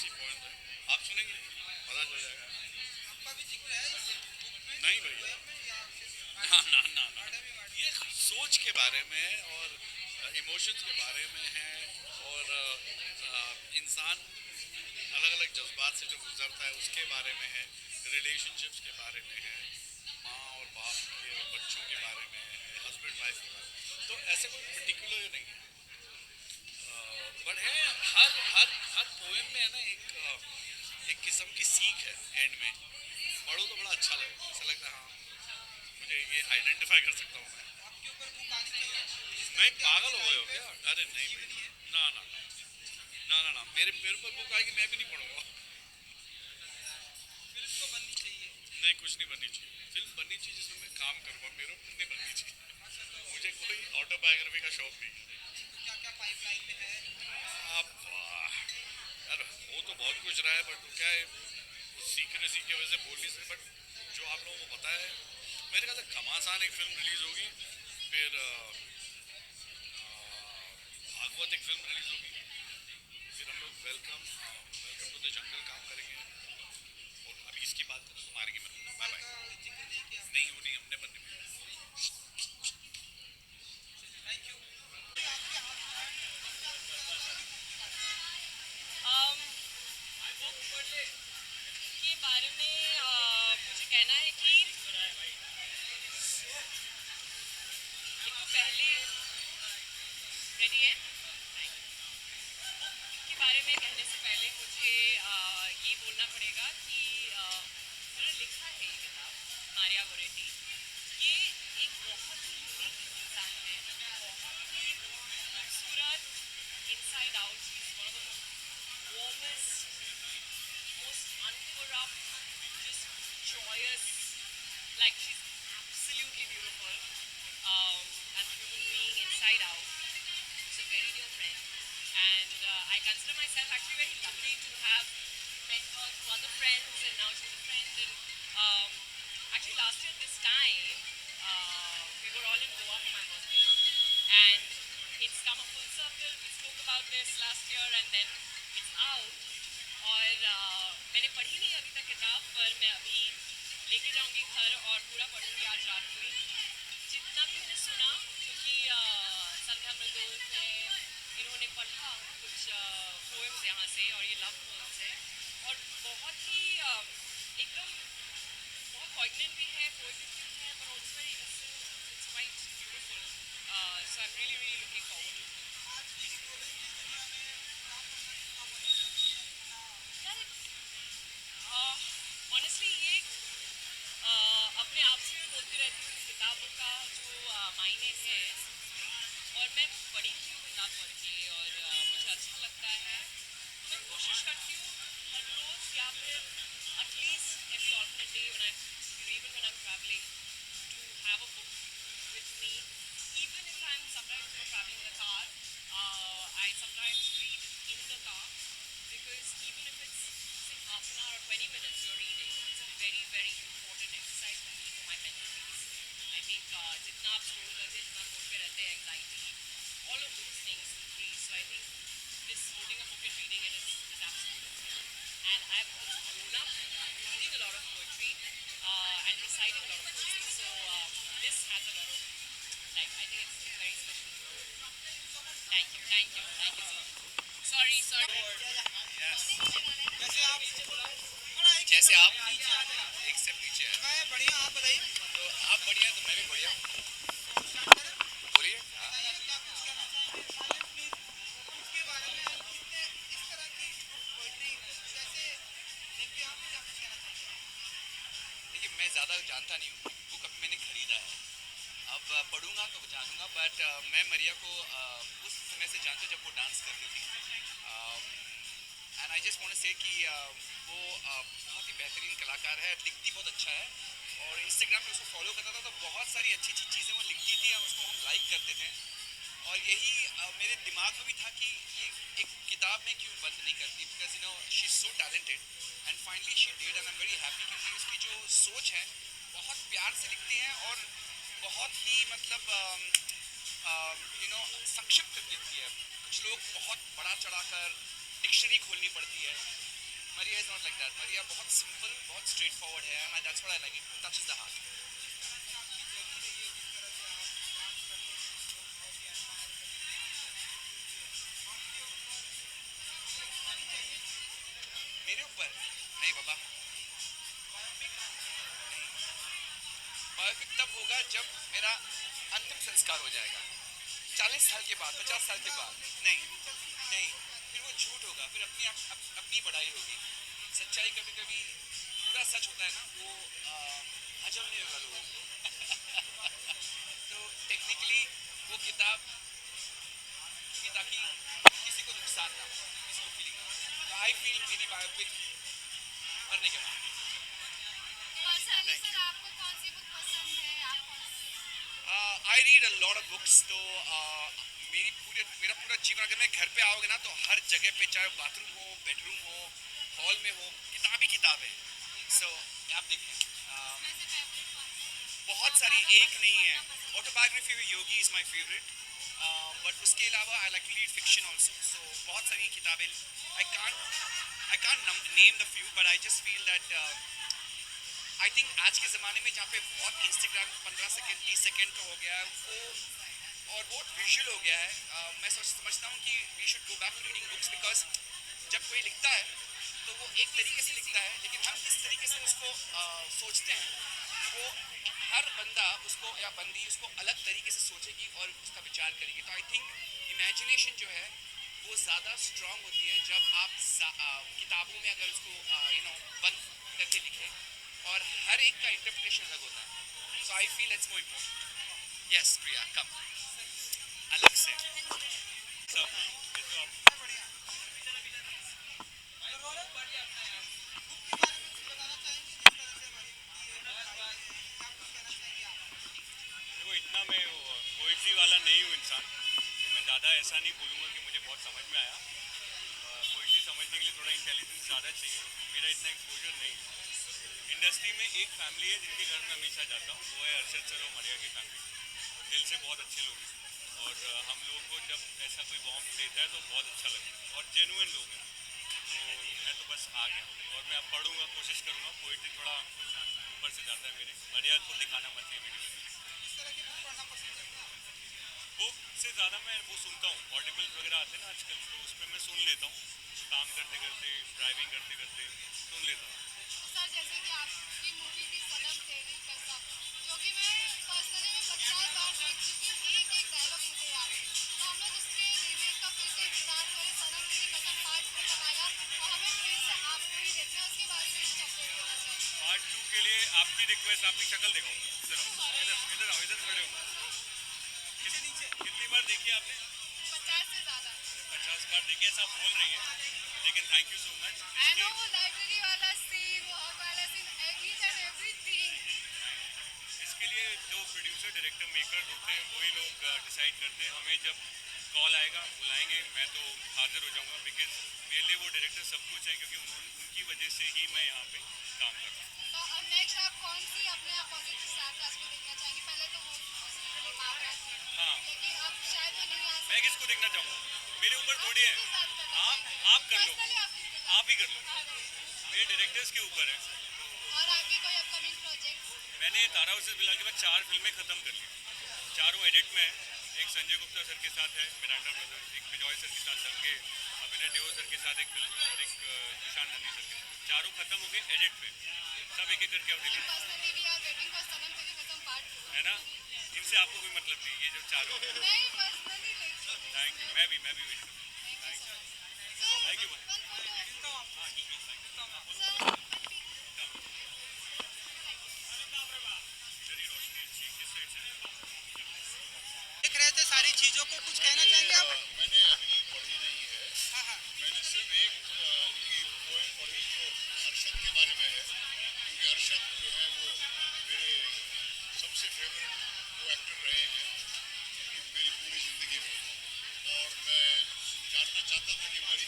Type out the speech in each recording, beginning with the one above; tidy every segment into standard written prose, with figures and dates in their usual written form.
अच्छी पॉइंट है, आप सुनेंगे पता चल जाएगा। आपका भी जिक्र है इस बुक में? नहीं भैया, ना ना ना ना, ये सोच के बारे में और इमोशंस के बारे में है, और इंसान अलग अलग जज्बात से जो गुजरता है उसके बारे में है, रिलेशनशिप्स के बारे में है, माँ और बाप के और बच्चों के बारे में है, हस्बैंड वाइफ के बारे में। तो ऐसे कोई पर्टिकुलर नहीं है, बट है हर हर हर पोएम में है ना एक किस्म की सीख है एंड में। पढ़ो तो बड़ा अच्छा लगेगा, ऐसा लगता है हाँ मुझे ये आइडेंटिफाई कर सकता हूँ मैं। आपके ऊपर बुक आनी चाहिए। मैं पागल हो गए हो क्या? अरे नहीं भाई, ना ना ना ना ना, मेरे मेरे ऊपर बुक आएगी मैं भी नहीं पढ़ूंगा। फिल्म तो बननी चाहिए। नहीं, कुछ नहीं बननी चाहिए, फिल्म बननी चाहिए जिसमें मैं काम करूँगा, मेरे ऊपर नहीं बननी चाहिए। मुझे कोई ऑटोबायोग्राफी का शौक नहीं है। तो क्या क्या पाइपलाइन में है? अब यार हो तो बहुत कुछ रहा है, बट तो क्या है सीक्रेसी की वजह से बोल नहीं सकते, बट जो आप लोगों को पता है, मेरे ख्याल से घमासान एक फिल्म रिलीज होगी, फिर भागवत एक फिल्म रिलीज होगी, फिर हम लोग welcome welcome to the jungle काम करेंगे, और अभी इसकी बात करें तो मारेंगे मेरे, बाय बाय। नहीं वो नहीं, हमने बनने में। Thank you. के बारे में मुझे कहना है कि एक तो पहले रेडी है के बारे में कहने से पहले मुझे ये बोलना पड़ेगा कि मैंने लिखा है ये किताब मारिया गोरेटी। ये एक बहुत ही यूनिक इंसान है, बहुत ही खूबसूरत, inside out, warmest, most uncorrupt, just joyous, like she's absolutely beautiful as a human being inside out. She's a very dear friend, and I consider myself actually very lucky to have met her through other friends, and now she's a friend. And actually, last year this time, we were all in Goa for my birthday, and it's come a full circle. We spoke about this last year, and then it's out. और मैंने पढ़ी नहीं अभी तक किताब, पर मैं अभी लेके जाऊंगी घर और पूरा पढ़ूंगी आज रात को ही। जितना भी मैंने सुना, क्योंकि संध्या मृदुल थे, इन्होंने पढ़ा कुछ पोएम्स यहाँ से, और ये लव पोएम्स है, और बहुत ही एकदम बहुत पॉइगनेंट भी है, पोएटिक भी है, पर also very it's quite beautiful. So I am really really looking forward to. Honestly ये अपने आप से मैं बोलती रहती हूँ किताबों का जो मायने है, और मैं पढ़ी थी वो किताब पढ़ के, और मुझे अच्छा लगता है, तो मैं कोशिश करती हूँ हर रोज़ या फिर at least every alternate day when I even when I am travelling to have a book with me, even if I am sometimes not travelling in the car, I sometimes read in the car, because even if it's say half an hour or 20 minutes you're reading, it's a very very important exercise for me, for my mental peace. I think जितना आप scroll करते हैं, जितना phone पे रहते हैं, anxiety, all of those things increase. So I think this holding a book and reading it is absolutely okay. And I've also grown up reading a lot of poetry and reciting a lot of poetry. So this has a lot of, like, I think it's very special. Thank you, thank you, thank you so much. Sorry, sorry. जैसे आप एक step नीचे है। मैं बढ़िया, आप बताइए। तो आप बढ़िया तो मैं भी बढ़िया। बोलिए। देखिए मैं ज़्यादा जानता नहीं हूँ, बुक अब मैंने ख़रीदा है, अब पढ़ूंगा तो जानूंगा, बट मैं मरिया को उस समय से जानता जब वो डांस करती थी, and I just want to say कि वो बहुत ही बेहतरीन कलाकार है, दिखती बहुत अच्छा है, और इंस्टाग्राम पे उसको फॉलो करता था तो बहुत सारी अच्छी अच्छी चीज़ें वो लिखती थी और उसको हम लाइक करते थे, और यही मेरे दिमाग में भी था कि ये एक किताब में क्यों बंद नहीं करती, because you know she is so talented, and finally she did, and I am very happy, क्योंकि उसकी जो सोच है बहुत प्यार से लिखती है, और बहुत ही मतलब संक्षिप्त लिखती है। कुछ लोग बहुत बड़ा चढ़ाकर डिक्शनरी खोलनी पड़ती है. Maria is not like that. Maria बहुत सिंपल, बहुत स्ट्रेट फॉरवर्ड है, and that's what I like. It touches the heart. मेरे ऊपर नहीं बाबा, परफेक्ट तब होगा जब मेरा अंतिम संस्कार हो जाएगा, 40 साल के बाद, 50 साल के बाद. नहीं नहीं, फिर वो झूठ होगा, फिर अपनी बढ़ाई होगी. सच्चाई कभी कभी पूरा सच होता है ना, वो हजम नहीं होगा लोगों को. तो टेक्निकली वो किताब की, ताकि किसी को नुकसान ना हो, किसी को फीलिंग. तो आई फील मेरी बायोपिक मरने के बाद. पर्सनली सर आपको कौन सी बुक पसंद है, आप कौन सी? I read a lot of books. तो मेरा पूरा जीवन, अगर मैं घर पे आओगे ना, तो हर जगह पे, चाहे बाथरूम हो, बेडरूम हो, हॉल में हो, किताब ही किताब है. सो आप देखें, उसमें से फेवरेट कौन सी? बहुत सारी, एक नहीं है. Autobiography of yogi is my favourite, but उसके अलावा I like to read fiction also. So बहुत सारी किताबें. I can't name the few, but I just feel that I think आज के ज़माने में जहाँ पे बहुत इंस्टाग्राम 15 सेकेंड 30 सेकेंड का हो गया है, वो और बहुत विजुअल हो गया है, मैं समझता हूँ कि we should go back to reading books. Because जब कोई लिखता है तो वो एक तरीके से लिखता है, लेकिन हम किस तरीके से उसको सोचते हैं, वो हर बंदा उसको या बंदी उसको अलग तरीके से सोचेगी और उसका विचार करेगी. तो आई थिंक इमेजिनेशन जो है वो ज़्यादा स्ट्रांग होती है जब आप किताबों में अगर उसको बंद करके लिखें, और हर एक का इंटरप्रिटेशन अलग होता है. So I feel it's more important. Yes Priya, come अलग से देखो, इतना मैं पोइट्री वाला नहीं हूँ इंसान, तो मैं ज़्यादा ऐसा नहीं बोलूँगा कि मुझे बहुत समझ में आया. पोइट्री समझने के लिए थोड़ा इंटेलिजेंस ज़्यादा चाहिए, मेरा इतना एक्सपोजर नहीं है. इंडस्ट्री में एक फैमिली है जिनके घर में हमेशा जाता हूँ, वो है अरशद सर और मरिया की फैमिली. दिल से बहुत अच्छे लोग हैं, और हम लोग को जब ऐसा कोई बॉम्ब देता है तो बहुत अच्छा लगता है, और जेन्युइन लोग हैं. तो मैं तो बस आ गया, और मैं अब पढ़ूंगा, कोशिश करूँगा. पोइट्री थोड़ा ऊपर से जाता है मेरे. मरिया को दिखाना मत है मेरी बुक से ज़्यादा. मैं वो सुनता हूँ, ऑडिबल वगैरह आते हैं ना आजकल, तो उस पर मैं सुन लेता हूँ, काम करते करते, ड्राइविंग करते करते सुन लेता हूँ. सर जैसे कि आपकी मूवी थी सनम तेरी कसम, जो कि मैं पर्सनली मैं 50 बार देख चुकी हूँ, एक एक डायलॉग मुझे याद है. तो हम लोग उसके रीमेक का फिर से इंतजार करें, सनम तेरी कसम पार्ट 2 कब आएगा, और हमें फिर से आपको ही देखना है, उसके बारे में कुछ अपडेट देना चाहिए. पार्ट 2 के लिए आपकी रिक्वेस्ट, आपकी शक्ल देखो. इधर आओ, इधर आओ, इधर खड़े हो. कितनी बार देखी आपने? 50 से ज़्यादा. 50 बार देखी, ऐसा बोल रही है, लेकिन thank you so much. I know वो लाइब्रेरी वाला सीन, वो हग वाला सीन, ईच एंड एवरीथिंग. इसके लिए जो प्रोड्यूसर, डायरेक्टर, मेकर होते हैं, वही लोग डिसाइड करते हैं. हमें जब कॉल आएगा बुलाएंगे, मैं तो हाजिर हो जाऊंगा, बिकॉज मेरे लिए वो डायरेक्टर सब कुछ है, क्योंकि उनकी वजह से ही मैं यहाँ पे काम कर रहा हूँ. तो अब नेक्स्ट आप कौन सी अपने अपोजिट स्टार कास्ट को देखना चाहेंगे? पहले तो वो हॉस्पिटल महाराज थे, हाँ, लेकिन अब शायद वो नहीं आ मैं किसको देखना चाहूँगा? मेरे ऊपर थोड़ी है. आप कर लो, आप ही कर लो, मेरे डायरेक्टर्स के ऊपर है. और आगे कोई अपकमिंग प्रोजेक्ट? मैंने तारा हाउस मिला के बाद 4 फिल्में ख़त्म कर ली, चारों एडिट में है. एक संजय गुप्ता सर के साथ है मिरांडा ब्रदर, एक विजय सर के साथ दंगे, अभिनय देओल सर के साथ एक फिल्म, और एक ईशान नंदी सर के साथ. चारों खत्म हो गए एडिट पे, सब एक एक करके अब release personally we are waiting for Sanam Teri Kasam part 2. है ना. इनसे आपको कोई मतलब नहीं, ये जो चारों. नहीं पर्सनली लेकिन थैंक यू, मैं भी वेट करूँ. Thank you. देख रहे थे सारी चीजों को, कुछ कहना चाहेंगे आप? मैंने अभी पढ़ी नहीं है. मैंने सिर्फ एक उनकी पोएम पढ़ी जो अरशद के बारे में है, क्योंकि अरशद जो है वो मेरे सबसे फेवरेट को एक्टर रहे हैं मेरी पूरी ज़िंदगी में. और मैं जानना चाहता था कि मरी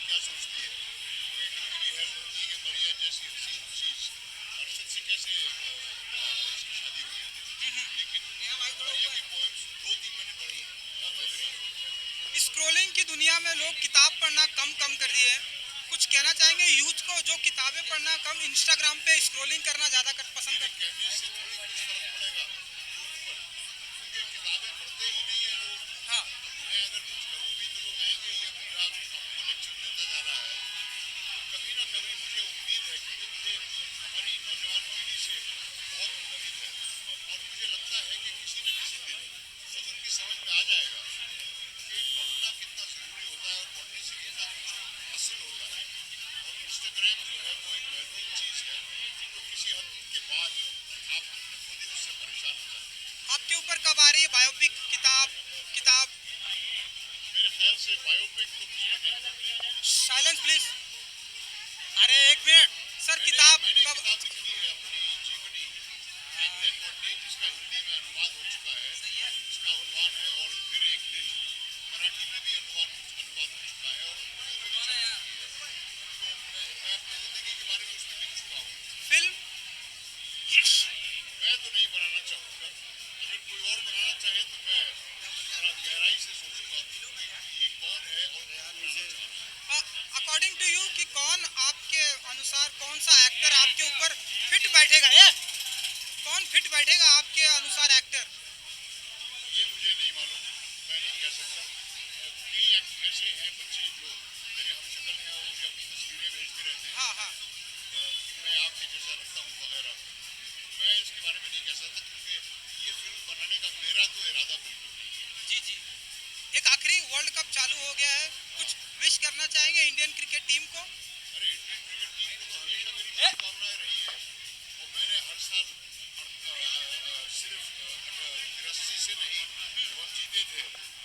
क्या सोचती है. तो एक मेरी हेल्प होती है कि मरिया जैसी हसीन चीज़ अरशद से कैसे इसकी शादी हुई. लेकिन मरिया की पोएम्स 2-3 मैंने पढ़ी, बहुत बेहतरीन. स्क्रोलिंग की दुनिया में लोग किताब पढ़ना कहना चाहेंगे यूथ को जो किताबें पढ़ना कम इंस्टाग्राम पे स्क्रॉलिंग करना ज़्यादा पसंद करते हैं? कहने से थोड़ी कुछ फर्क पड़ेगा यूथ पर, क्योंकि किताबें पढ़ते ही नहीं है लोग। हाँ मैं अगर कुछ कहूँ भी तो लोग कहेंगे ये पूरा हमको लेक्चर देता जा रहा है। तो कभी ना कभी मुझे उम्मीद है, क्योंकि मुझे हमारी नौजवान पीढ़ी से बहुत उम्मीद है, और मुझे लगता है कि किसी न किसी दिन खुद उनकी समझ में आ जाएगा कि पढ़ना कितना ज़रूरी होता है और पढ़ने से कितना कुछ हासिल होता है। और इंस्टाग्राम जो है वो एक महदूद चीज़ है, तो किसी हद के बाद आप खुद ही उससे परेशान हो जाते हैं। आपके ऊपर कब आ रही है बायोपिक किताब? मेरे ख्याल से बायोपिक तो पिछले दिन साइलेंस प्लीज। अरे एक मिनट सर, किताब मैंने कब? किताब लिखी है अपनी जीवनी एंड देन वन डे, जिसका हिंदी में अनुवाद हो चुका है, जिसका उन्वान है और फिर एक दिन। मराठी में भी अनुवाद हो चुका है और उर्दू में भी छप चुकी है। तो मैं अपनी ज़िंदगी के बारे में उसमें लिख चुका हूँ। फिल्म? मैं तो नहीं बनाना चाहूँगा, अगर कोई और बनाना चाहे तो मैं थोड़ा गहराई से सोचूंगा कि ये कौन है और क्यों बनाना चाह रहा है। अकॉर्डिंग टू यू कि कौन आपके अनुसार कौन सा एक्टर आपके ऊपर फिट बैठेगा? कौन फिट बैठेगा आपके अनुसार एक्टर? ये मुझे नहीं मालूम, मैं नहीं कह सकता। कई ऐसे हैं बच्चे जो मेरे हम शक्ल हैं और मुझे अपनी तस्वीरें भेजते रहते हैं हाँ कि मैं आपके जैसा लगता हूँ वगैरह। मैं इसके बारे में नहीं कह सकता, क्योंकि ये फिल्म बनाने का मेरा तो इरादा बिल्कुल नहीं है। जी। एक आखिरी, वर्ल्ड कप चालू हो गया है, कुछ विश करना चाहेंगे इंडियन क्रिकेट टीम को? अरे इंडियन क्रिकेट टीम को तो हमेशा मेरी शुभकामनाएं रही है, और मैंने हर साल सिर्फ 83 से नहीं, जब हम जीते थे,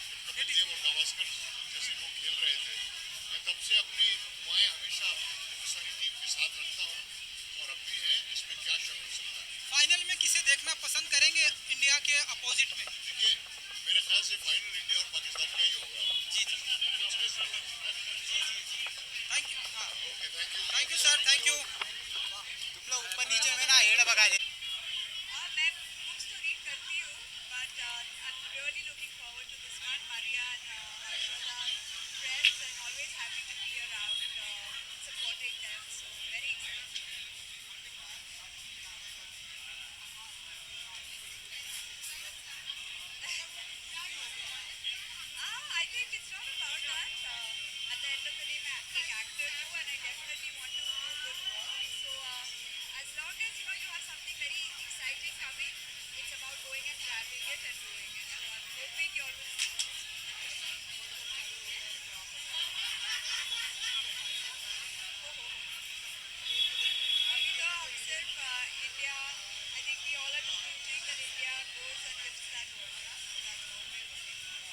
जब कपिल देव और गावस्कर जैसे लोग खेल रहे थे, मैं तब से अपनी दुआएं हमेशा हिंदुस्तानी टीम के साथ रखता हूँ, और अब भी है, इसमें क्या शक हो सकता है। फाइनल में किसे देखना पसंद करेंगे इंडिया के अपोजिट में? देखिए, मेरे ख्याल से फाइनल इंडिया और पाकिस्तान का ही होगा। जी थैंक यू। हाँ okay, thank you sir, thank you. तुम लोग ऊपर नीचे में ना एड़ बगा दे। हाँ, मैं बुक्स तो रीड करती हूँ, but I am really looking forward to this one, Maria and Arshad, friends, and always happy to be around, supporting them, so very excited. I think it's not about that. At the end of the day, मैं एक actor हूँ, and I definitely want to do good work. So as long as you have something very exciting coming, it's about going and grabbing it and doing it. So I'm hoping you all will see this. अभी तो सिर्फ India, I think we all are rooting that India goes and lifts that World Cup. So that's what we're looking for.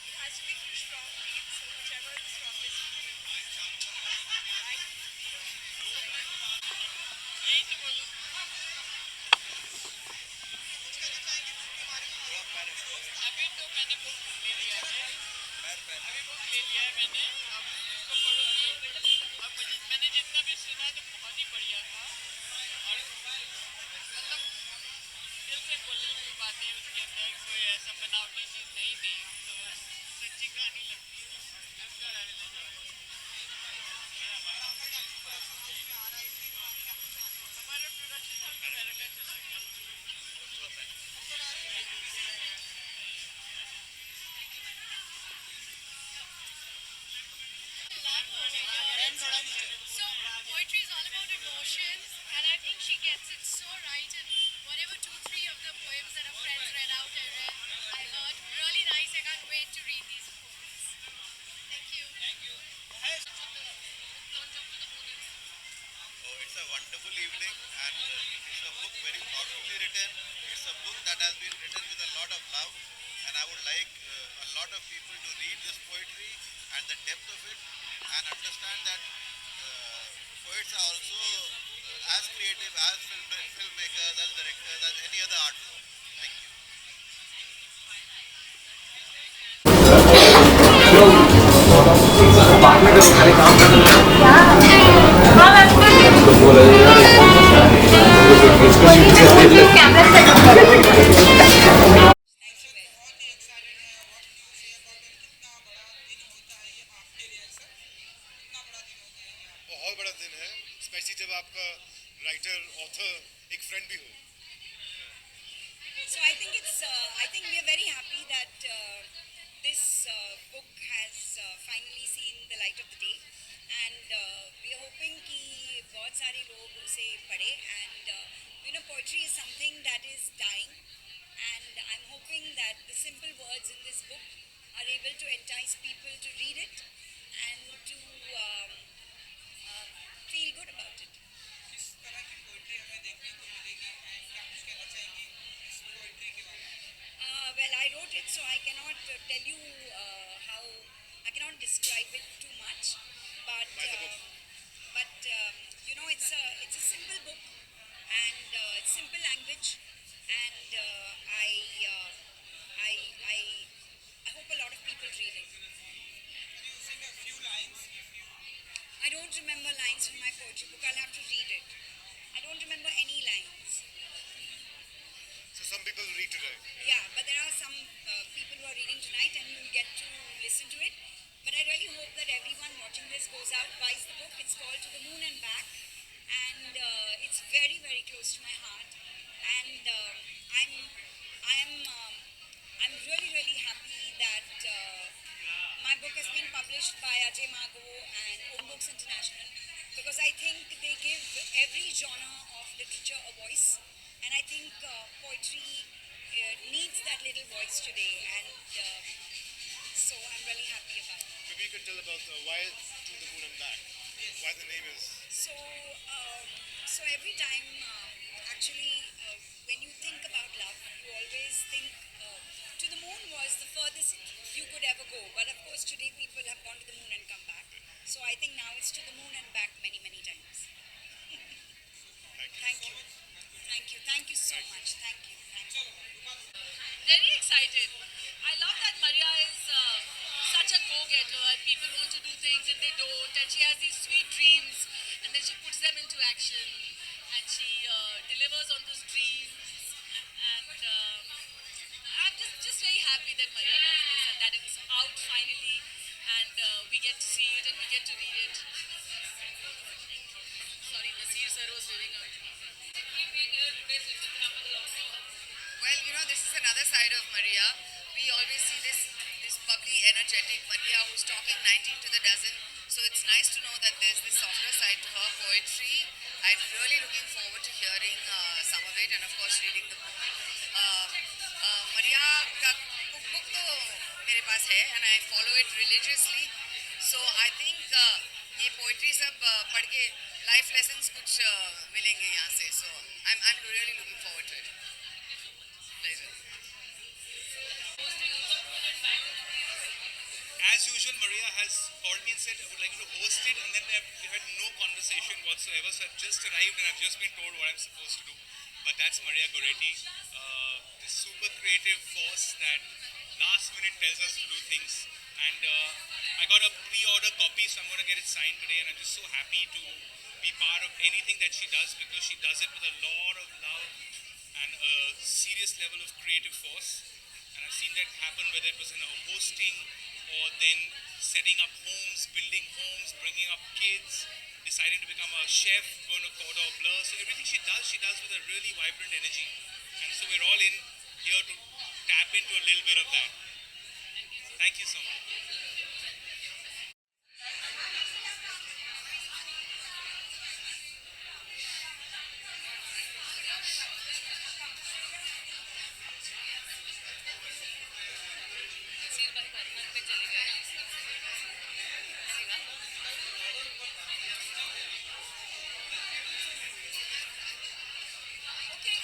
It has to be two strong teams, so whichever is the strongest team will win. Right? यही तो बोलूँ। अभी तो मैंने book ले लिया है। अभी बुक ले लिया है मैंने, अब उसको पढ़ूंगी। अब मैंने जितना भी सुना तो बहुत ही बढ़िया था, और मतलब दिल से बोलने की बातें उसके अंदर कोई ऐसा बनावटी चीज़ नहीं थी, तो सच्ची कहानी लगती है। हमारा प्रोडक्शन हाउस अमेरिका चला गया। So poetry is all about emotions, and I think she gets it so right. And whatever 2-3 of the poems that our friends read out, I heard really nice. I can't wait to read these poems. Thank you. Oh, it's a wonderful evening, and it's a book very thoughtfully written. It's a book that has been written with a lot of love, and I would like a lot of people to read this poetry and the depth of it, and understand that poets are also as creative as filmmakers, as directors, as any other art form. Thank you. जब आपका writer author एक friend भी हो. So I think we are very happy that this book has finally seen the light of the day, and we are hoping कि बहुत सारे लोग उसे पढ़े, and poetry is something that is dying, and I'm hoping that the simple words in this book are able to entice people to read it and to feel good about it. किस तरह की poetry हमें देखने को मिलेगी and क्या कुछ कहना चाहेंगी इस पोइट्री के बारे में? Well, I wrote it, so I cannot tell you how. I cannot describe it too much, but it's a simple book, and it's simple language, and I hope a lot of people read it. Can you sing a few lines if you? I don't remember lines from my poetry book. I'll have to read it. I don't remember any lines. So some people read today. Yeah, but there are some people who are reading tonight, and you'll get to listen to it. But I really hope that everyone watching this goes out, buys the book. It's called To the Moon and Back, and it's very, very close to my heart. And I'm really, really happy that my book has been published by Ajay Mago and Open Books International, because I think they give every genre of literature a voice, and I think poetry needs that little voice today, and so I'm really happy about it. Maybe you could tell about why To the Moon and Back. Why the name is. So every time, when you think about love, you always think to the moon was the furthest you could ever go. But of course, today people have gone to the moon and come back. So I think now it's to the moon and back many, many times. Thank you. Thank you. Thank you so much. Thank you. Thank you. Very excited. I love that Maria is such a go-getter, and people want to do things and they don't, and she has these sweet dreams, and then she puts them into action, and she delivers on those dreams, and I'm just very happy that Maria does this and that it's out finally, and we get to see it and we get to read it. Sorry, Naseer sir was doing out. Well, this is another side of Maria. We always see this bubbly, energetic Maria who's talking 19 to the dozen. So it's nice to know that there's this softer side to her poetry. I'm really looking forward to hearing some of it, and of course reading the book. Maria का cookbook तो मेरे पास है, and I follow it religiously. So I think ये poetry सब पढ़ के life lessons कुछ मिलेंगे यहाँ से. So I'm really looking forward to it. Pleasure. As usual, Maria has called me and said, I would like you to host it, and then we had no conversation whatsoever, so I've just arrived and I've just been told what I'm supposed to do. But that's Maria Goretti, this super creative force that last minute tells us to do things. And I got a pre-order copy, so I'm going to get it signed today, and I'm just so happy to be part of anything that she does, because she does it with a lot of love and a serious level of creative force. And I've seen that happen, whether it was in her hosting or then setting up homes, building homes, bringing up kids, deciding to become a chef, going to Cordon Bleu. So everything she does with a really vibrant energy. And so we're all in here to tap into a little bit of that. Thank you so much. Naseer भाई बर्तन पे चले गए. Okay.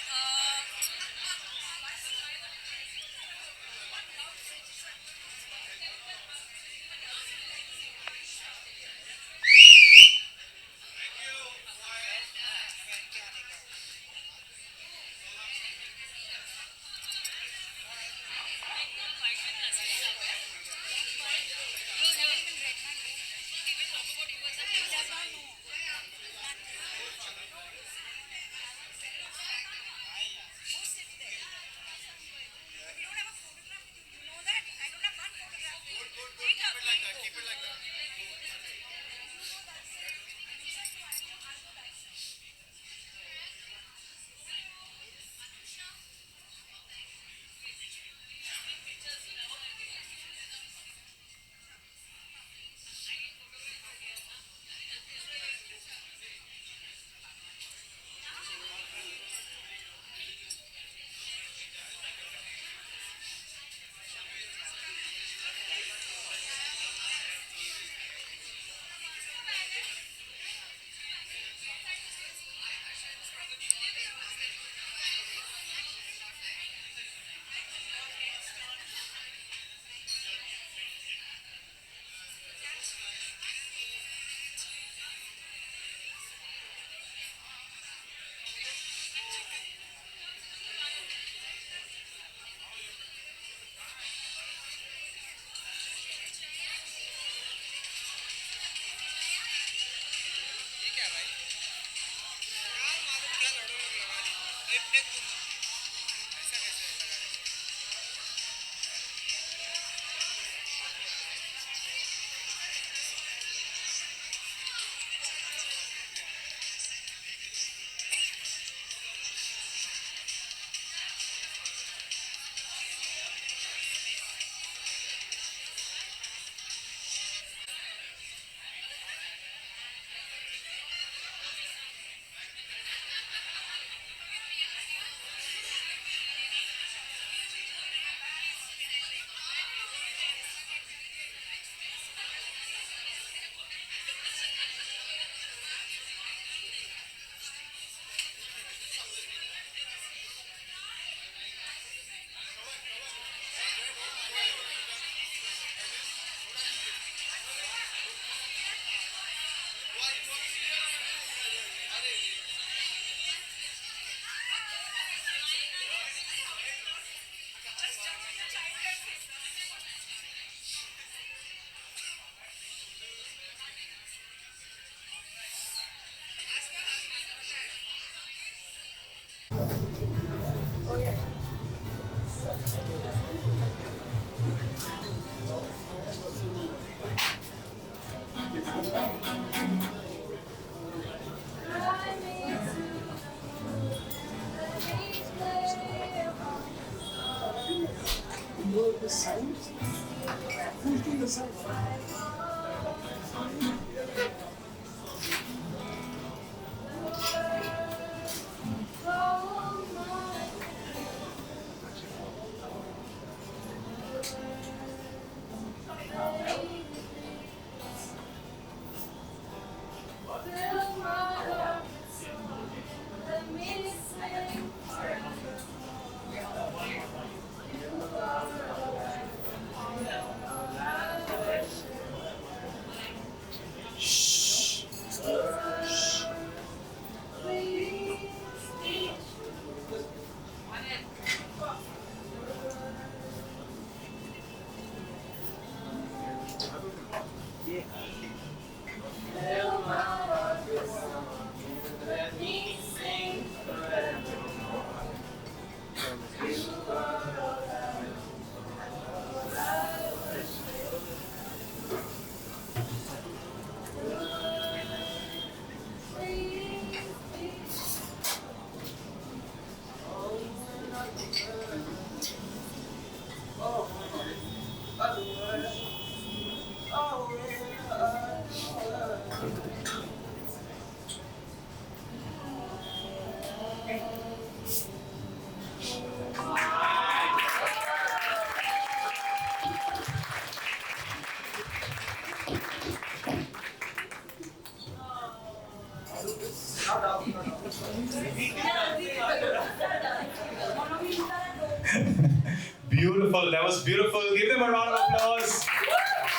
Beautiful. That was beautiful. Give them a round of applause.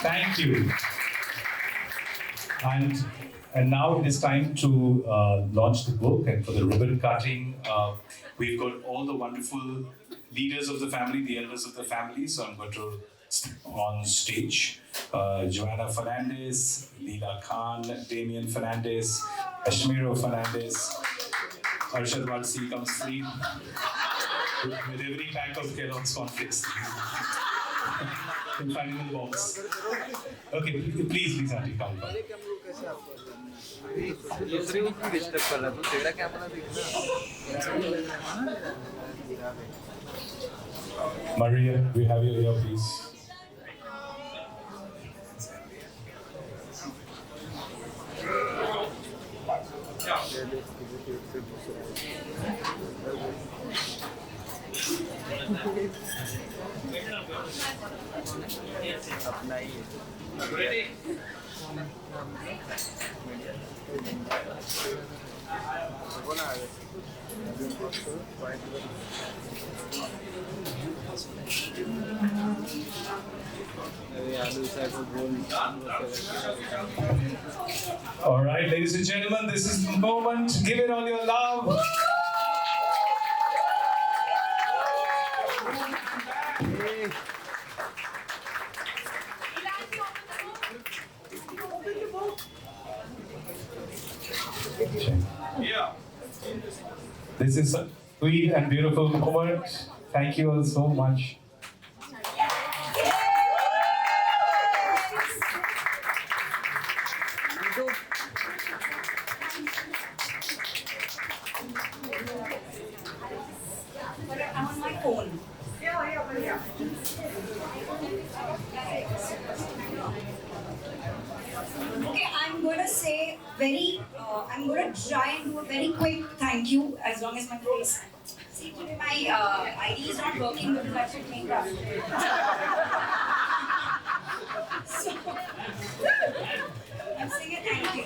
Thank you. And now it is time to launch the book, and for the ribbon cutting, we've got all the wonderful leaders of the family, the elders of the family. So I'm going to on stage, Joanna Fernandez, Leela Khan, Damien Fernandez, Kashmiro Fernandez, Arshad Warsi comes free with every pack of Kellogg's cornflakes. You'll find it in the box. Okay, please, auntie, come. दूसरे को क्यों disturb कर रहा है? तू तेरा camera देख ना। Maria, we have you here, please. अपना ही है। All right, ladies and gentlemen, this is the moment. Give it all your love. Yeah. This is a sweet and beautiful moment. Thank you all so much. I'm on my phone. Okay, I'm going to say I'm going to try and do a very quick thank you as long as my face. See, today my ID is not working because I should make up. So, I'm saying a thank you.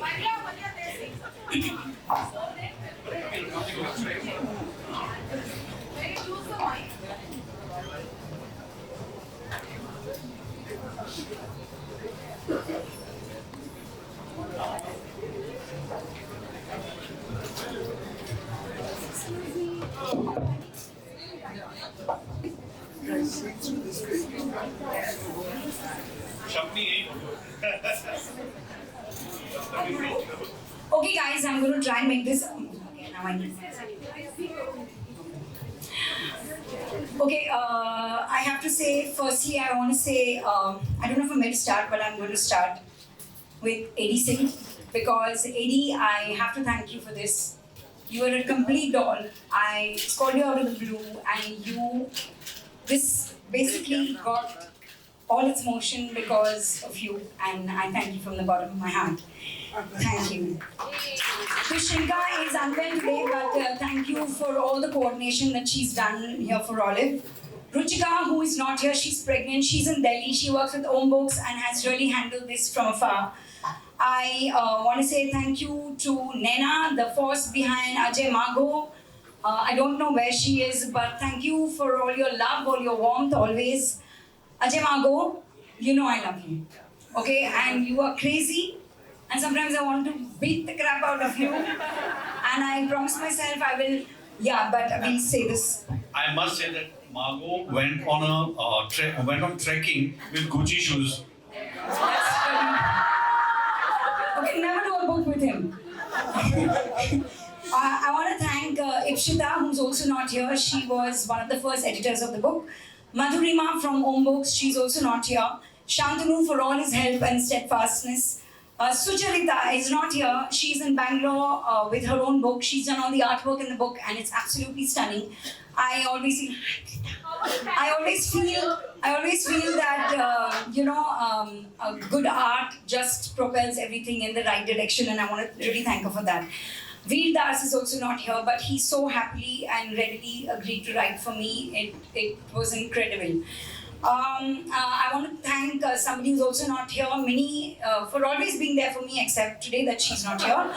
Okay guys, I'm going to try and make this. Okay, now I need. Okay, I have to say, firstly, I want to say, I don't know if I'm meant to start, but I'm going to start. with Eddie Singh, because Eddie, I have to thank you for this. You are a complete doll. I called you out of the blue, and this basically got all its motion because of you, and I thank you from the bottom of my heart. Thank you. Kushinka is unwell today, but thank you for all the coordination that she's done here for Olive. Ruchika, who is not here, she's pregnant, she's in Delhi, she works with Om Books and has really handled this from afar. I want to say thank you to Nena, the force behind Ajay Mago. I don't know where she is, but thank you for all your love, all your warmth, always. Ajay Mago, you know I love you. Okay, and you are crazy, and sometimes I want to beat the crap out of you. And I promise myself I will, but I will say this. I must say that Margot went on trekking with Gucci shoes. Okay, never do a book with him. I want to thank Ipshita, who's also not here. She was one of the first editors of the book. Madhurima from Om Books, she's also not here. Shantanu for all his help and steadfastness. Sucharita is not here. She's in Bangalore with her own book. She's done all the artwork in the book and it's absolutely stunning. I always feel that a good art just propels everything in the right direction, and I want to really thank her for that. Veer Das is also not here, but he so happily and readily agreed to write for me. It was incredible. I want to thank somebody who's also not here, Minnie, for always being there for me, except today that she's not here.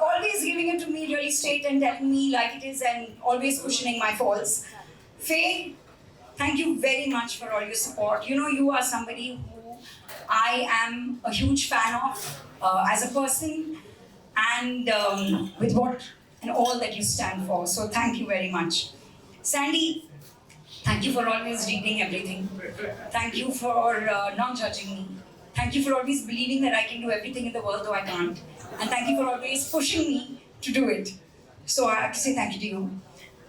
Always giving it to me really straight and telling me like it is, and always cushioning my faults. Faye, thank you very much for all your support. You know, you are somebody who I am a huge fan of as a person, and with what and all that you stand for. So thank you very much. Sandy, thank you for always reading everything. Thank you for not judging me. Thank you for always believing that I can do everything in the world, though I can't. And thank you for always pushing me to do it. So I have to say thank you to you.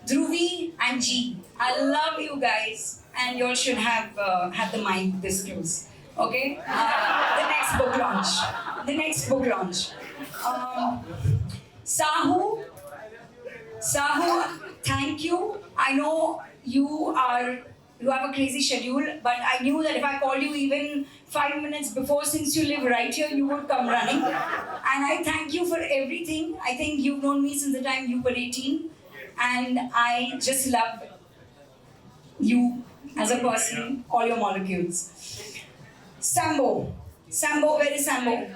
Dhruvi and G, I love you guys, and you all should have the mic this close. Okay? The next book launch. Sahu, thank you. I know you have a crazy schedule, but I knew that if I called you even 5 minutes before, since you live right here, you would come running. And I thank you for everything. I think you've known me since the time you were 18. And I just love you as a person, all your molecules. Sambo, where is Sambo?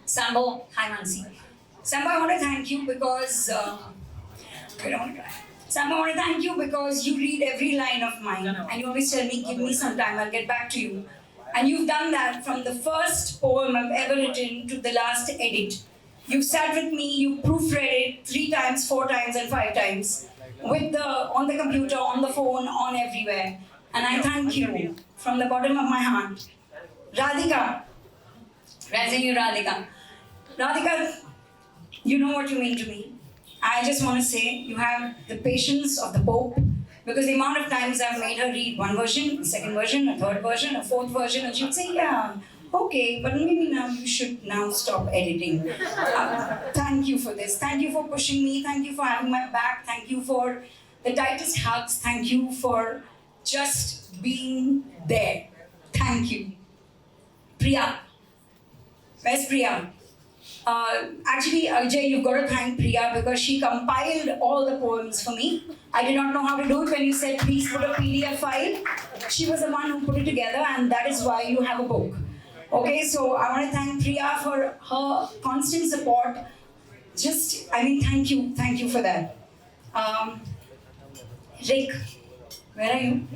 Sambo, hi Nancy. Sambo, I want to thank you because Sam, I want to thank you because you read every line of mine and you always tell me, give me some time, I'll get back to you. And you've done that from the first poem I've ever written to the last edit. You've sat with me, you proofread it 3 times, 4 times and 5 times on the computer, on the phone, on everywhere. And I thank you from the bottom of my heart. Radhika, raising you Radhika. Radhika, you know what you mean to me. I just want to say you have the patience of the Pope, because the amount of times I've made her read one version, a second version, a third version, a fourth version, and she would say, yeah, okay, but maybe now you should now stop editing. Thank you for this. Thank you for pushing me. Thank you for having my back. Thank you for the tightest hugs. Thank you for just being there. Thank you. Priya. Where's Priya? Actually, Ajay, you've got to thank Priya because she compiled all the poems for me. I did not know how to do it when you said, please put a PDF file. She was the one who put it together, and that is why you have a book. Okay, so I want to thank Priya for her constant support. Thank you for that. Rick, where are you?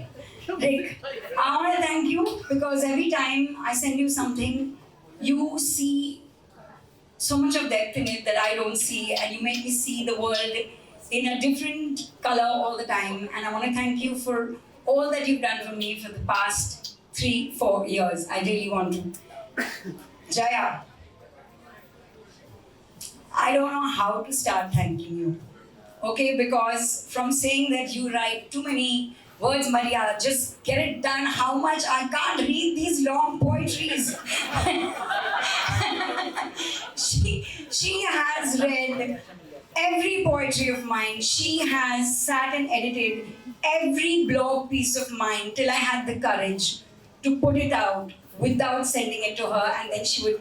Rick, I want to thank you because every time I send you something, you see so much of depth in it that I don't see, and you make me see the world in a different color all the time. And I want to thank you for all that you've done for me for the past 3-4 years. I really want to. Jaya, I don't know how to start thanking you. Okay, because from saying that you write too many words, Maria, just get it done. How much? I can't read these long poetries. of mine, she has sat and edited every blog piece of mine till I had the courage to put it out without sending it to her, and then she would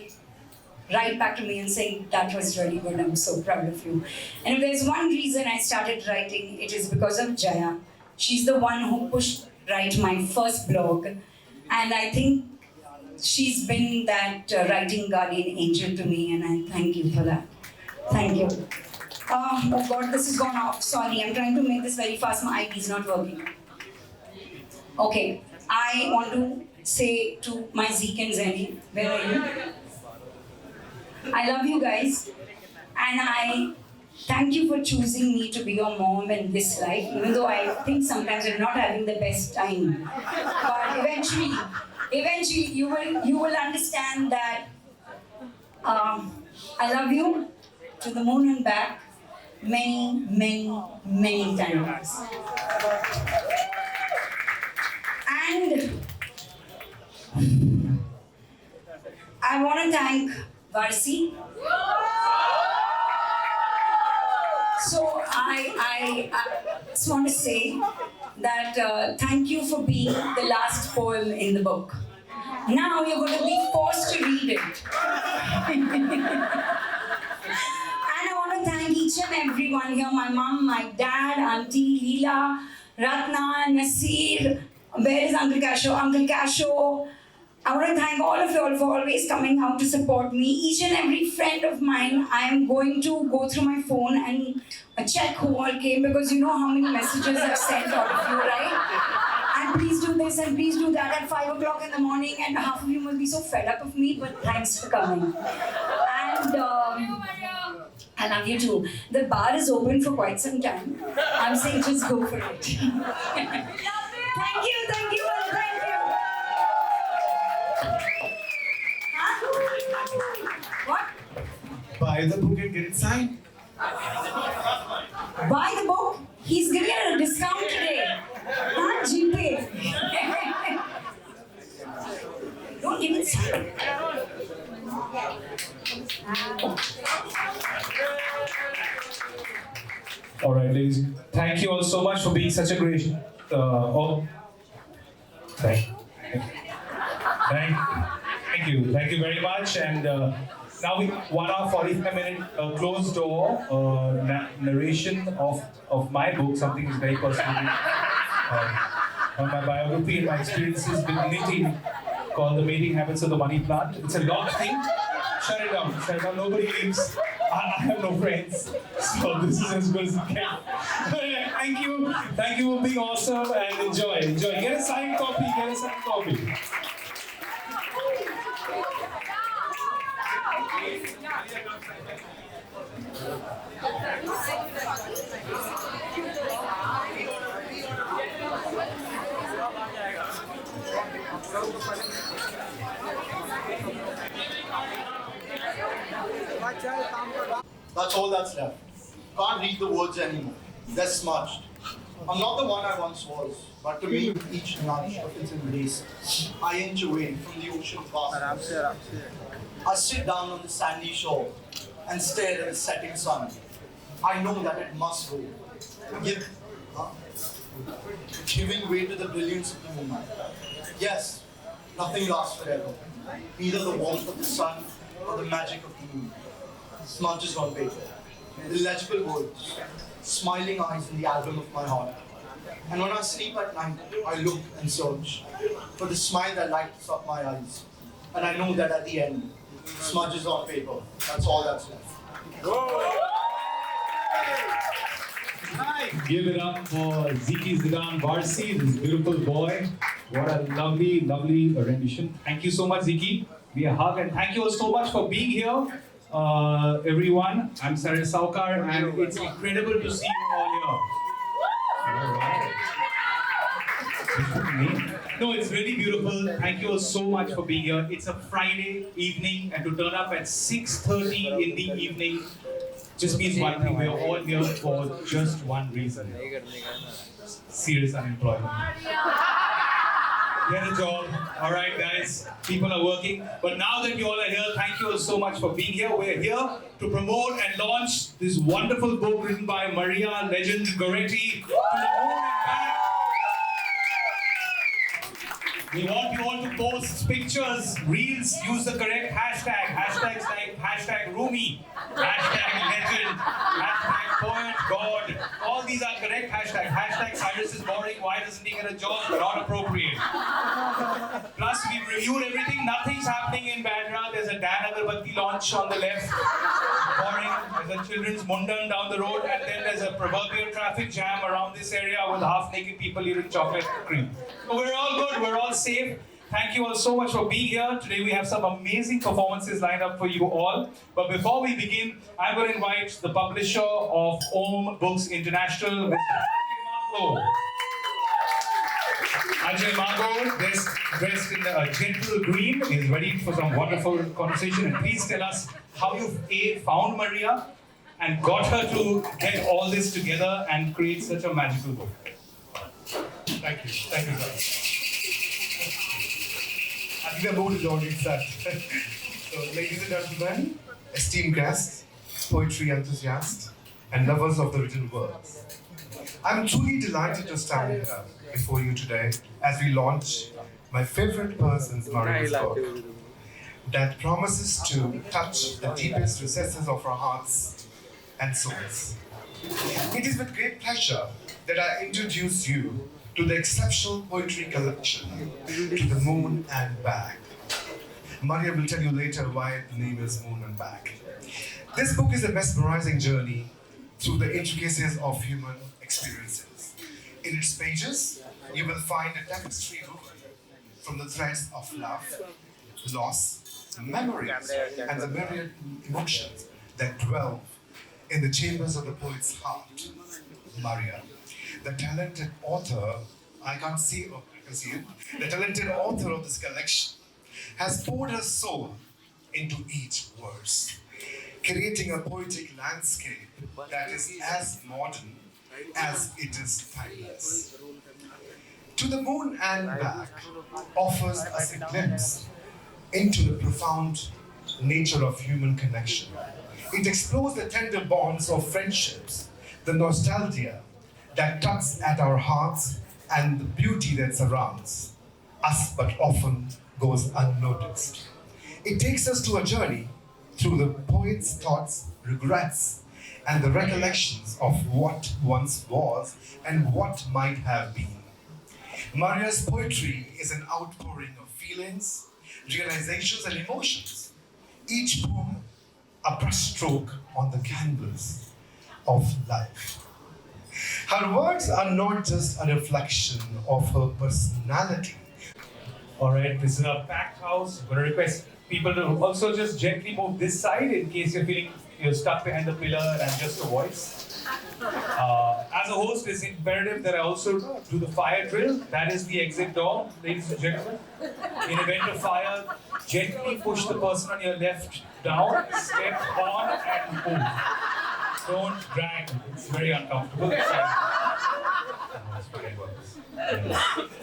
write back to me and saying, that was really good, I'm so proud of you. And if there's one reason I started writing, it is because of Jaya. She's the one who pushed write my first blog, and I think she's been that writing guardian angel to me, and I thank you for that. Thank you. Oh God, this has gone off. Sorry, I'm trying to make this very fast. My ID is not working. Okay, I want to say to my Zeke and Zenny, where are you? I love you guys, and I thank you for choosing me to be your mom in this life, even though I think sometimes you're not having the best time. But eventually you will understand that I love you to the moon and back many, many, many times. And I want to thank Warsi. So I just want to say that thank you for being the last poem in the book. Now you're going to be forced to read it. And I want to thank each and everyone here, my mom, my dad, Auntie, Leela, Ratna, Nasir, where is Uncle Casho? Uncle Casho. I want to thank all of you all for always coming out to support me. Each and every friend of mine, I am going to go through my phone and check who all came, because you know how many messages I've sent all of you, right? And please do this and please do that at 5 o'clock in the morning, and half of you must be so fed up of me, but thanks for coming. And I love you too. The bar is open for quite some time. I'm saying just go for it. Thank you, thank you, and thank you. What? Buy the book and get it signed. Buy the book? He's giving it a discount today. Not GP. Don't give it signed. All right, ladies. Thank you all so much for being such a great. Thank you very much. And now we 1 hour 45-minute closed door narration of my book. Something is very personal on my biography and my experiences with knitting, called The Mating Habits of the Money Plant. It's a long thing. Shut it down. Nobody leaves. I have no friends, so this is as good as it gets. Thank you for being awesome, and enjoy. Get a signed copy. That's all that's left. Can't read the words anymore. They're smudged. I'm not the one I once was, but to me, with each nudge of its embrace, I inch away from the ocean vast. I sit down on the sandy shore and stare at the setting sun. I know that it must go. Giving way to the brilliance of the moonlight. Yes, nothing lasts forever. Neither the warmth of the sun or the magic of the moon. Smudges on paper, illegible words, smiling eyes in the album of my heart. And when I sleep at night, I look and search for the smile that lights up my eyes. And I know that at the end, smudges on paper. That's all that's left. Give it up for Ziki Zidan Warsi, this beautiful boy. What a lovely, lovely rendition. Thank you so much, Ziki. Be a hug, and thank you all so much for being here. Everyone, I'm Terence Saukar, and it's incredible to see you all here. All right. No, it's really beautiful. Thank you all so much for being here. It's a Friday evening, and to turn up at 6:30 in the evening just means one thing: we're all here for just one reason: serious unemployment. Get a job. All right, guys. People are working. But now that you all are here, thank you all so much for being here. We're here to promote and launch this wonderful book written by Maria Legend Goretti, To the Moon and Back. We want you all to post pictures, reels, use the correct hashtags like hashtag Rumi, hashtag legend, hashtag poet, God. All these are correct hashtags. Hashtag Cyrus is boring, why doesn't he get a job? Not appropriate. Plus, we've reviewed everything. Nothing's happening in Bandra. There's a Dan Agarbatti launch on the left. Boring. There's a children's mundan down the road. And then there's a proverbial traffic jam around this area with half-naked people eating chocolate cream. So we're all good. We're all safe. Thank you all so much for being here. Today we have some amazing performances lined up for you all. But before we begin, I'm going to invite the publisher of Om Books International, Mr. Ajay Mago, dressed in a gentle green, is ready for some wonderful conversation. And please tell us how you found Maria and got her to get all this together and create such a magical book. Thank you. Thank you, sir. I think the mood is already set. So, ladies and gentlemen, esteemed guests, poetry enthusiasts, and lovers of the written words, I'm truly delighted to stand here before you today as we launch my favorite person's Maria's book that promises to touch the deepest recesses of our hearts and souls. It is with great pleasure that I introduce you to the exceptional poetry collection, To the Moon and Back. Maria will tell you later why the name is Moon and Back. This book is a mesmerizing journey through the intricacies of human experiences. In its pages, you will find a tapestry woven from the threads of love, loss, memories, and the myriad emotions that dwell in the chambers of the poet's heart. Maria, the talented author, I can see it, the talented author of this collection has poured her soul into each verse, creating a poetic landscape that is as modern as it is timeless. To the Moon and Back offers us a glimpse into the profound nature of human connection. It explores the tender bonds of friendships, the nostalgia that tugs at our hearts, and the beauty that surrounds us but often goes unnoticed. It takes us to a journey through the poet's thoughts, regrets, and the recollections of what once was and what might have been. Maria's poetry is an outpouring of feelings, realizations, and emotions. Each poem a brushstroke on the canvas of life. Her words are not just a reflection of her personality. All right, this is a packed house. I'm going to request people to also just gently move this side in case you're feeling you're stuck behind the pillar and just a voice. As a host, it's imperative that I also do the fire drill. That is the exit door, ladies and gentlemen. In event of fire, gently push the person on your left down, step on and move. Don't drag, it's very uncomfortable.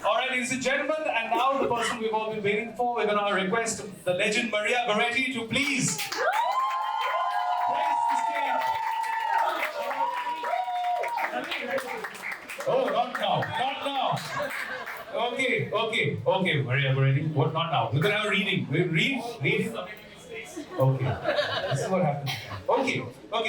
All right, ladies and gentlemen, and now the person we've all been waiting for, we're going to request the legend Maria Goretti to please grace the stage. Oh, not now, not now. Okay, Maria Goretti, what, not now? We're going to have a reading. Read. Okay, this is what happens. Okay,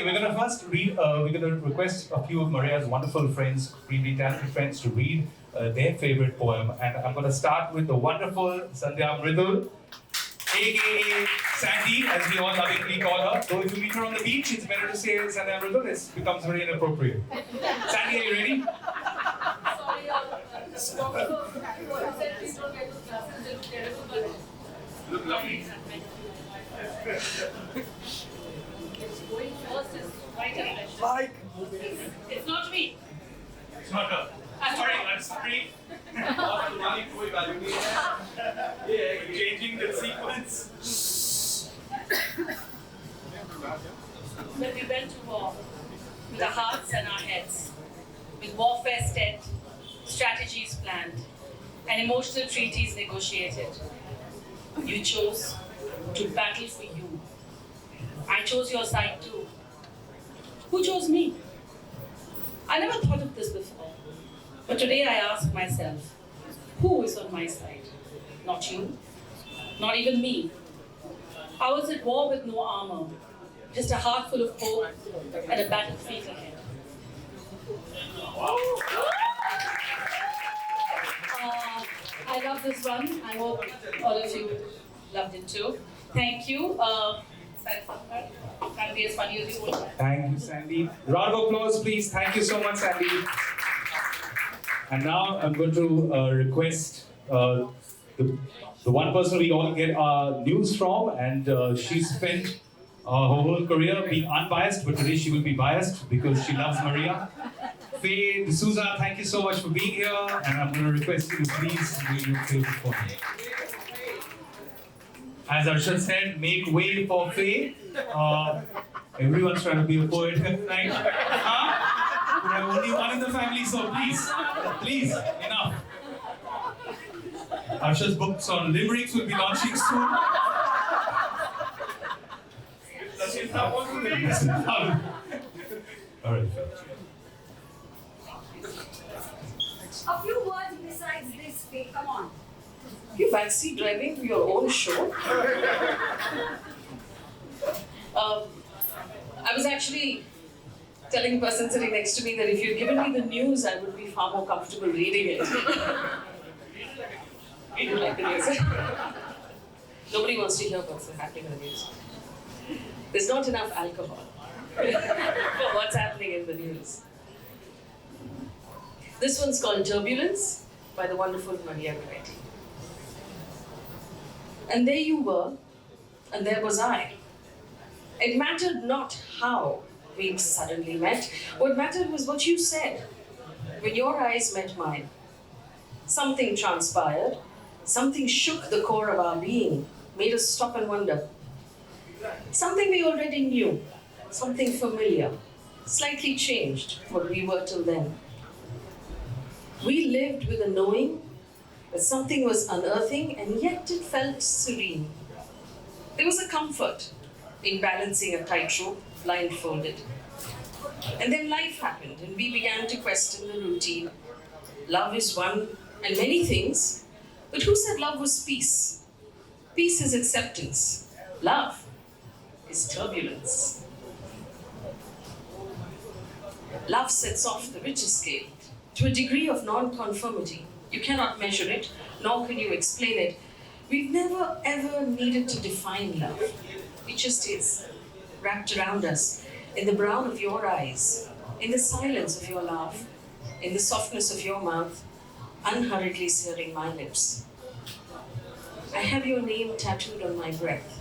we're gonna first read, we're gonna request a few of Maria's wonderful friends, really talented friends, to read their favorite poem. And I'm gonna start with the wonderful Sandhya Mridul, aka Sandy, as we all lovingly call her. Though if you meet her on the beach, it's better to say Sandhya Mridul, it becomes very inappropriate. Sandy, are you ready? Look lovely. Going first is quite a pleasure. Like, It's not me. It's not her. Sorry, I'm sorry. Changing the sequence. When we went to war with our hearts and our heads, with warfare set, strategies planned, An emotional treaty is negotiated. You chose to battle for you. I chose your side too. Who chose me? I never thought of this before. But today I ask myself, who is on my side? Not you, not even me. I was at war with no armor, just a heart full of hope and a battlefield ahead. I love this one. I hope all of you loved it too. Thank you. Can't be as funny as you would. Thank you, Sandy. Round of applause, please. Thank you so much, Sandy. And now I'm going to request the one person we all get our news from, and she spent her whole career being unbiased, but today she will be biased because she loves Maria. Faye D'Souza, thank you so much for being here, and I'm going to request you to please do your favorite for me. As Arshad said, make way for Faye. Everyone's trying to be a poet tonight. Huh? We have only one in the family, so please, enough. Arshad's books on limericks will be launching soon. All right. A few words besides this, Faye, come on. You fancy driving to your own show? I was actually telling the person sitting next to me that if you'd given me the news, I would be far more comfortable reading it. We do like the news. Nobody wants to hear what's happening in the news. There's not enough alcohol for what's happening in the news. This one's called Turbulence by the wonderful Maria Goretti. And there you were, and there was I. It mattered not how we suddenly met. What mattered was what you said when your eyes met mine. Something transpired, something shook the core of our being, made us stop and wonder. Something we already knew, something familiar, slightly changed what we were till then. We lived with a knowing that something was unearthing, and yet it felt serene. There was a comfort in balancing a tightrope, blindfolded. And then life happened, and we began to question the routine. Love is one and many things, but who said love was peace? Peace is acceptance. Love is turbulence. Love sets off the Richter scale to a degree of non-conformity. You cannot measure it, nor can you explain it. We've never ever needed to define love. It just is, wrapped around us, in the brown of your eyes, in the silence of your laugh, in the softness of your mouth, unhurriedly searing my lips. I have your name tattooed on my breath.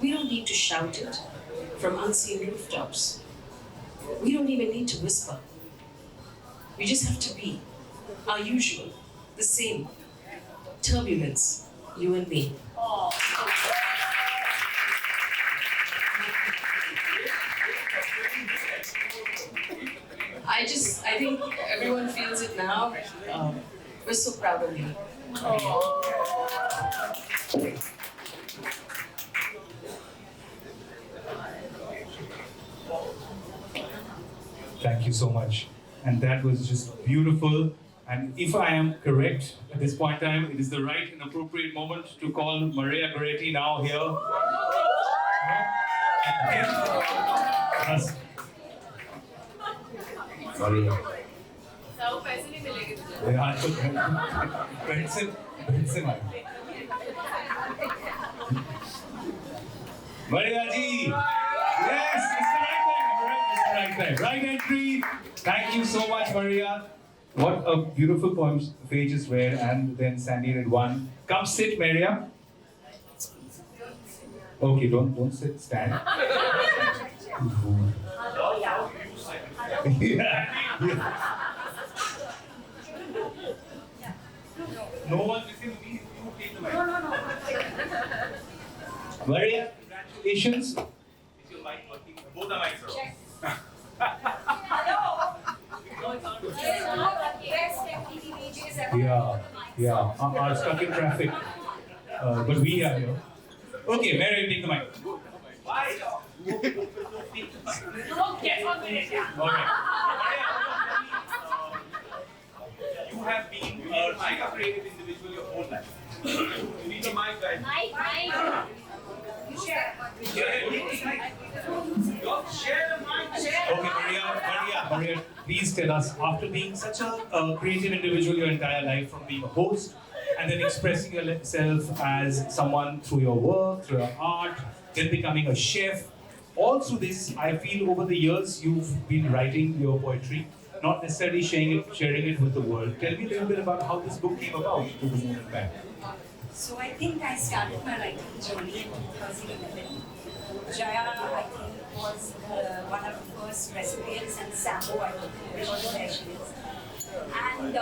We don't need to shout it from unseen rooftops. We don't even need to whisper. We just have to be our usual, the same. Turbulence, you and me. I think everyone feels it now. We're so proud of you. Thank you so much. And that was just beautiful. And if I am correct at this point in time, it is the right and appropriate moment to call Maria Goretti now here. Yes. Maria. Maria ji! Yes, it's the right time. It's the right time. Right entry. Thank you so much, Maria. What a beautiful poem Faye just read, and then Sandy read one. Come sit, Maria. Okay, don't sit, stand. yeah. No one listen to me. You take the mic. No. Maria, congratulations. Is your mic working? Both the mics are on. Hello. Best MTV VJs ever. Are stuck in traffic. But we are here. Okay, Mary, take the mic. Okay. You have been a creative individual your whole life. You need the mic, guys. Okay, Maria, please tell us, after being such a creative individual your entire life, from being a host and then expressing yourself as someone through your work, through your art, then becoming a chef, all through this, I feel over the years you've been writing your poetry, not necessarily sharing it with the world. Tell me a little bit about how this book came about to the moment back. So I think I started my writing journey in 2011. Jaya, I think, was one of the first recipients, and Sambo, I don't know where she is. And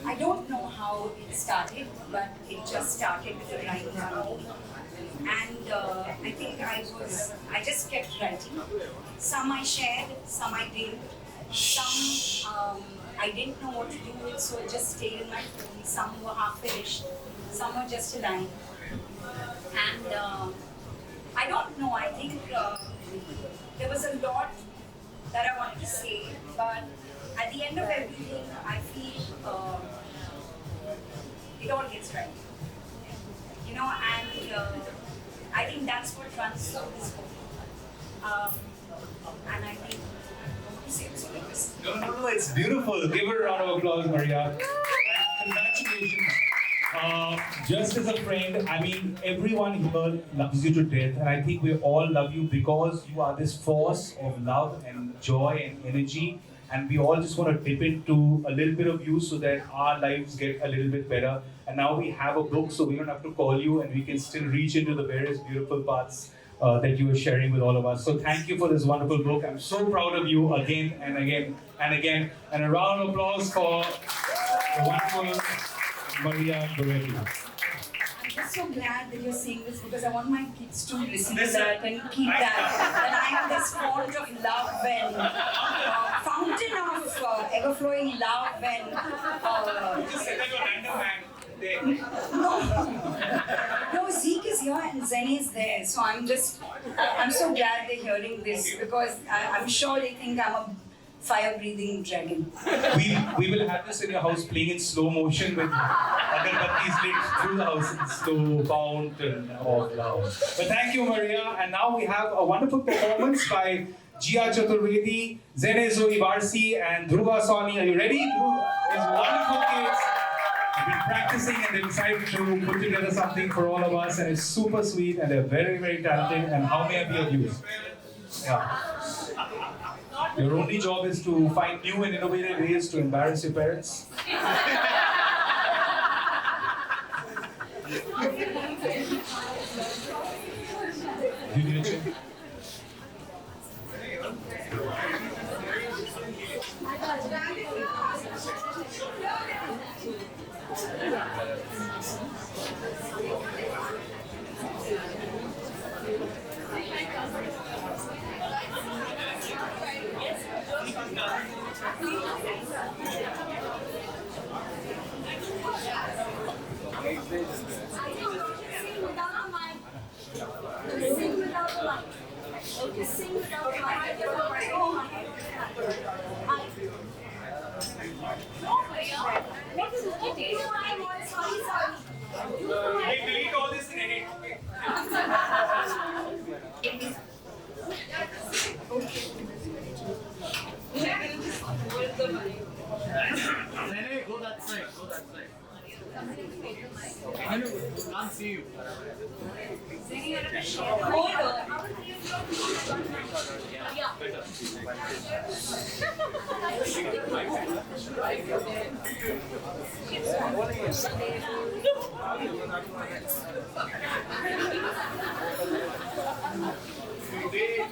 I don't know how it started, but it just started with a writing one day. And I think I just kept writing. Some I shared, some I didn't. Some I didn't know what to do with, so it just stayed in my phone. Some were half finished, some were just a line. And I don't know, I think there was a lot that I wanted to say, but at the end of everything, I feel it all gets right. You know, and I think that's what runs through this book. And I think No, it's beautiful. Give her a round of applause, Maria. And congratulations. Just as a friend, I mean, everyone here loves you to death, and I think we all love you because you are this force of love and joy and energy, and we all just want to dip into a little bit of you so that our lives get a little bit better. And now we have a book, so we don't have to call you, and we can still reach into the various beautiful parts that you are sharing with all of us. So thank you for this wonderful book. I'm so proud of you again and again and again. And a round of applause for the wonderful Maria Goretti. I'm just so glad that you're saying this because I want my kids to listen to that and keep that I am this font of love and fountain of ever-flowing love and... You just said that you're random man. No, Zeke is here and Zenny is there. So I'm so glad they're hearing this because I'm sure they think I'm a fire-breathing dragon. We will have this in your house playing in slow motion with agarbattis lit through the house in slow fountain of love. But thank you, Maria. And now we have a wonderful performance by Jia Chaturvedi, Zene Zoe Warsi, and Dhruva Sawhney. Are you ready? These wonderful kids have been practicing and they decided to put together something for all of us, and it's super sweet and they're very, very talented. And how may I be of use? Yeah. Your only job is to find new and innovative ways to embarrass your parents. Do you need a chair? Hey, delete all this and edit. Nene, go that side. Go that side. I can't see you. Hold on.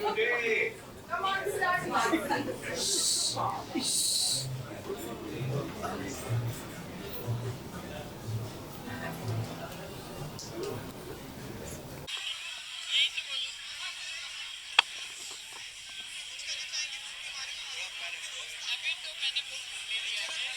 Today. Come on, start. अभी तो मैंने book ले लिया है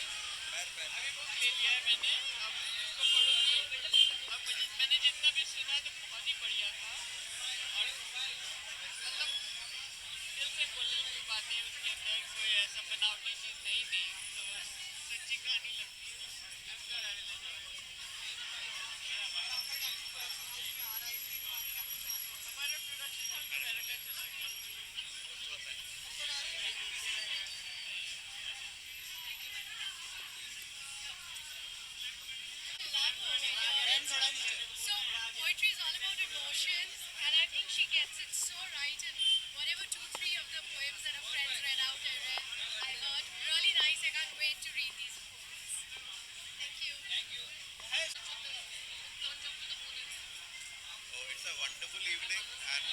a wonderful evening, and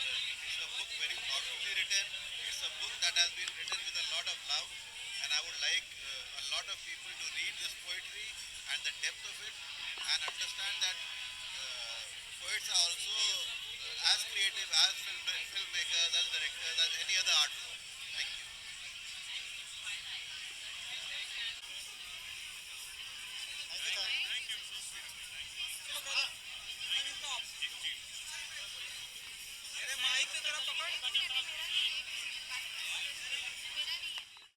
it's a book very thoughtfully written. It's a book that has been written with a lot of love, and I would like a lot of people to read this poetry and the depth of it and understand that poets are also as creative as filmmakers, as directors, as any other art form. Thank you. मेरे mic से थोड़ा पकड़